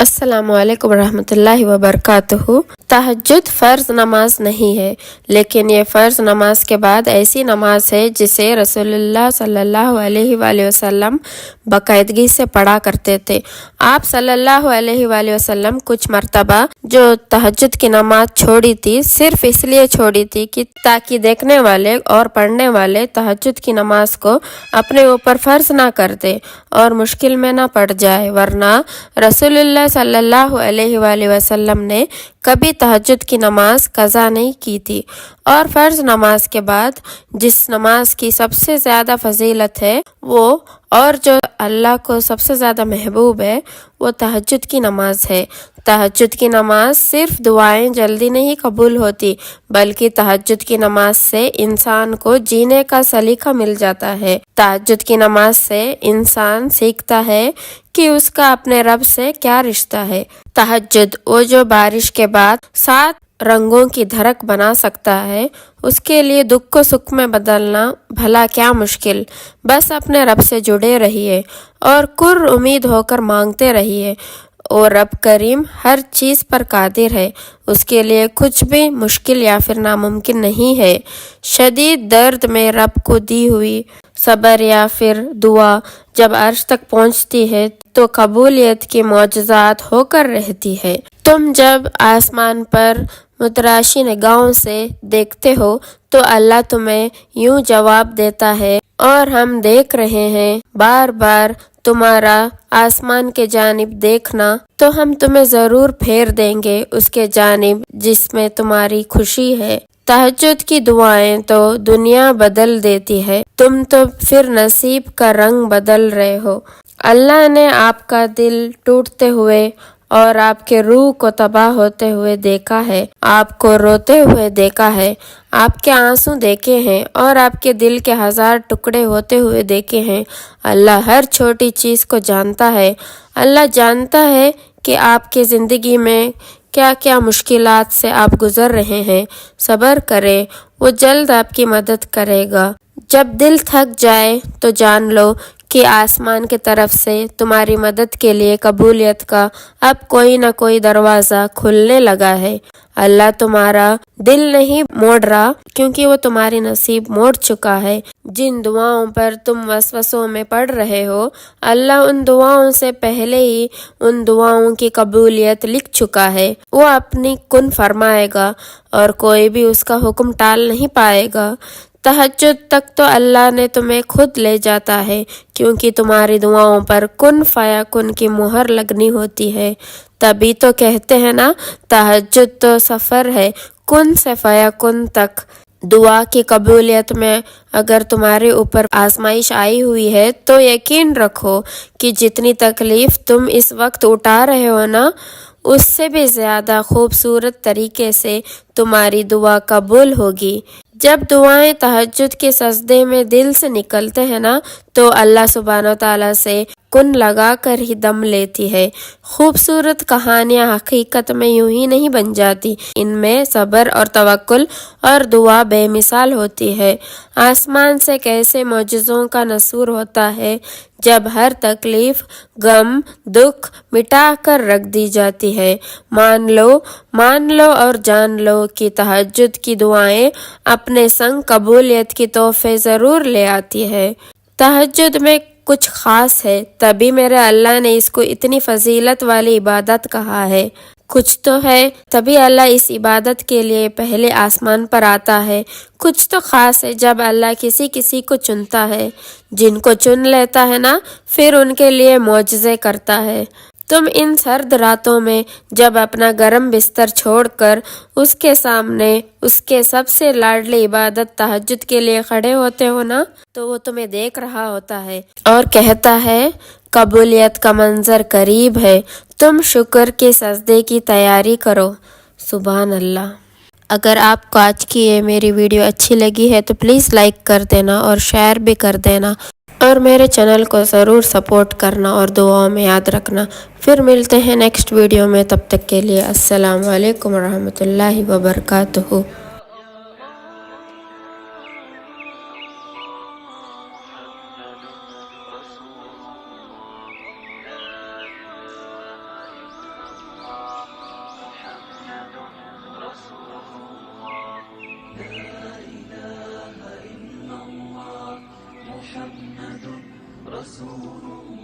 अस्सलामु अलैकुम रहमतुल्लाहि व बरकातुहू। तहज्जुद फ़र्ज़ नमाज नहीं है, लेकिन ये फ़र्ज़ नमाज के बाद ऐसी नमाज है जिसे रसूलुल्लाह सल्लल्लाहु अलैहि वसल्लम बाकायदगी से पढ़ा करते थे। आप सल्लल्लाहु अलैहि वसल्लम कुछ मर्तबा जो तहज्जुद की नमाज छोड़ी थी, सिर्फ इसलिए छोड़ी थी कि ताकि देखने वाले और पढ़ने वाले तहज्जुद की नमाज को अपने ऊपर फ़र्ज़ ना कर दे और मुश्किल में ना पड़ जाए, वरना रसूलुल्लाह सल्लल्लाहु अलैहि वसल्लम ने कभी तहज्जुद की नमाज कज़ा नहीं की थी। और फ़र्ज़ नमाज के बाद जिस नमाज की सबसे ज़्यादा फजीलत है वो और जो अल्लाह को सबसे ज़्यादा महबूब है वो तहज्जुद की नमाज है। तहज्जुद की नमाज सिर्फ दुआएं जल्दी नहीं कबूल होती, बल्कि तहज्जुद की नमाज से इंसान को जीने का सलीका मिल जाता है। तहज्जुद की नमाज से इंसान सीखता है कि उसका अपने रब से क्या रिश्ता है। तहज्जुद वो जो बारिश के बाद 7 रंगों की धरक बना सकता है, उसके लिए दुख को सुख में बदलना भला क्या मुश्किल। बस अपने रब से जुड़े रहिए और कुर उम्मीद होकर मांगते रहिए। और रब करीम हर चीज़ पर कादिर है, उसके लिए कुछ भी मुश्किल या फिर नामुमकिन नहीं है। शदीद दर्द में रब को दी हुई सब्र या फिर दुआ जब अर्श तक पहुंचती है तो कबूलियत की मौजज़ात होकर रहती है। तुम जब आसमान पर मुतराशी निगाहों से देखते हो तो अल्लाह तुम्हें यूं जवाब देता है, और हम देख रहे हैं बार बार तुम्हारा आसमान के जानिब देखना, तो हम तुम्हें जरूर फेर देंगे उसके जानिब जिसमें तुम्हारी खुशी है। तहज्जुद की दुआएं तो दुनिया बदल देती है, तुम तो फिर नसीब का रंग बदल रहे हो। अल्लाह ने आपका दिल टूटते हुए और आपके रूह को तबाह होते हुए देखा है, आपको रोते हुए देखा है, आपके आंसू देखे हैं और आपके दिल के 1000 टुकड़े होते हुए देखे हैं। अल्लाह हर छोटी चीज़ को जानता है। अल्लाह जानता है कि आपकी ज़िंदगी में क्या क्या मुश्किलात से आप गुजर रहे हैं। सब्र करें, वो जल्द आपकी मदद करेगा। जब दिल थक जाए तो जान लो कि आसमान की तरफ से तुम्हारी मदद के लिए कबूलियत का अब कोई न कोई दरवाज़ा खुलने लगा है। अल्लाह तुम्हारा दिल नहीं मोड़ रहा, क्योंकि वो तुम्हारी नसीब मोड़ चुका है। जिन दुआओं पर तुम वसवसों में पड़ रहे हो, अल्लाह उन दुआओं से पहले ही उन दुआओं की कबूलियत लिख चुका है। वो अपनी कुन फरमाएगा और कोई भी उसका हुक्म टाल नहीं पाएगा। तहज्जुद तक तो अल्लाह ने तुम्हें खुद ले जाता है, क्योंकि तुम्हारी दुआओं पर कुन फया कुन की मुहर लगनी होती है। तभी तो कहते हैं ना, तहज्जुद तो सफ़र है कुन से फया कुन तक। दुआ की कबूलियत में अगर तुम्हारे ऊपर आजमाइश आई हुई है तो यकीन रखो कि जितनी तकलीफ तुम इस वक्त उठा रहे हो ना, उससे भी ज़्यादा खूबसूरत तरीके से तुम्हारी दुआ कबूल होगी। जब दुआएं तहज्जुद के सजदे में दिल से निकलते हैं ना, तो अल्लाह सुब्हानो तआला से कुन लगा कर ही दम लेती है। खूबसूरत कहानियाँ हकीकत में यूं ही नहीं बन जाती, इनमें सब्र और तवक्कुल और दुआ बेमिसाल होती है। आसमान से कैसे मौजज़ों का नसूर होता है जब हर तकलीफ, गम, दुख मिटा कर रख दी जाती है। मान लो और जान लो कि तहज्जुद की दुआएं अपने संग कबूलियत की तोहफे ज़रूर ले आती है। तहज्जुद में कुछ ख़ास है, तभी मेरे अल्लाह ने इसको इतनी फजीलत वाली इबादत कहा है। कुछ तो है, तभी अल्लाह इस इबादत के लिए पहले आसमान पर आता है। कुछ तो ख़ास है जब अल्लाह किसी किसी को चुनता है। जिनको चुन लेता है ना, फिर उनके लिए मौजज़े करता है। तुम इन सर्द रातों में जब अपना गर्म बिस्तर छोड़कर उसके सामने उसके सबसे लाडली इबादत तहज्जुद के लिए खड़े होते हो ना, तो वो तुम्हें देख रहा होता है और कहता है कबूलियत का मंजर करीब है, तुम शुक्र के सजदे की तैयारी करो। सुभान अल्लाह। अगर आपको आज की ये मेरी वीडियो अच्छी लगी है तो प्लीज़ लाइक कर देना और शेयर भी कर देना, और मेरे चैनल को ज़रूर सपोर्ट करना और दुआओं में याद रखना। फिर मिलते हैं नेक्स्ट वीडियो में, तब तक के लिए अस्सलाम वालेकुम रहमतुल्लाहि व बरकातुहू। محمد رسول الله